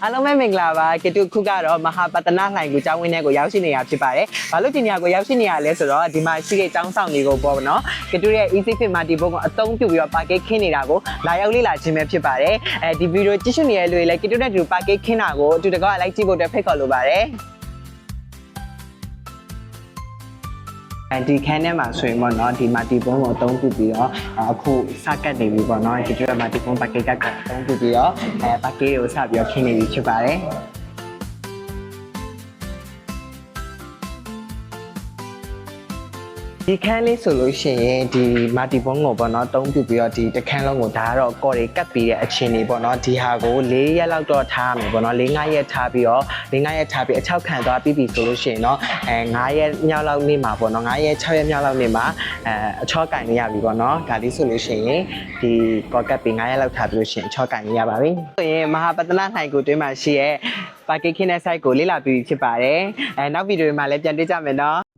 အားလုံးပဲမင်္ဂလာပါကတူခုကတော့မဟာပတနာလှိုင်ကိုကျောင်းဝင်းထဲကိုရောက်ရှိနေရဖြစ်ပါတယ်။ဘာလို့ဒီနေရာကိုရောက်ရှိနေရလဲဆိုတော့ဒီမှာရှိတဲ့ကျောင်းဆောင်တွေကိုပေါ့နော်။ကတူရဲ့ easy fit မှာဒီဘုံကိုအသုံးပြုပြီးတော့ပါကက်ခင်းနေတာကိုလာရောက်လေ့လာခြင်းပဲဖြစ်ပါတယ်။ဒီဗီဒီယိုကြည့်ရှုနေတဲ့လူတွေလည်းကတူနဲ့တူပါကက်ခင်းတာကိုအတူတကွလိုက်ကြည့်ဖို့အတွက်ဖိတ်ခေါ်လိုပါတယ်။ဒီခန်းထဲမှာဆိုရင်ပေါ့နော်ဒီမာတီပုံးကိုအသုံးပြုပြီးတော့အခုစကတ်နေပြီပေါ့နော်ဒီကျွတ်မာတီပုံးပါကက်ကကအသုံးပြုပြီးတော့ပါကက်ကိုစပြီးတော့ခင်းနေပြီဖြစ်ပါတယ်ဒီခန်းလေးဆိုလို့ရှိရင်ဒီမာတီပုံးကိုပေါ့နော်အသုံးပြုပြီးတော့ဒီတစ်ခန်းလုံးကိုဒါကတော့ကော်တွေကတ်ပြီးတဲ့အခြေအနေပေါ့နော်ဒီဟာကို၄ရက်လောက်တော့ထားမယ်ပေါ့နော်၄-၅ရက်ထားပြီးတော့၄-၅ရက်ထားပြီးအချောက်ခံသွားပြီးပြီဆိုလို့ရှိရင်တော့9ရက်မြောက်လောက်နေမှာပေါ့နော်9ရက်6ရက်မြောက်လောက်နေမှာအချောကင်နေရပြီပေါ့နော်ဒါလေးဆိုလို့ရှိရင်ဒီကော်ကတ်ပြီး9ရက်လောက်ထားပြီးလို့ရှိရင်အချောကင်နေရပါပြီဆိုရင်မဟာပတနာလှိုင်ကိုတွင်းမှာရှိရဲ့ပါကက်ခင်းတဲ့ site ကိုလေ့လာပြီးဖြစ်ပါတယ်နောက်ဗီဒီယိုမှာလည်းပြန်တွေ့ကြမယ်နော်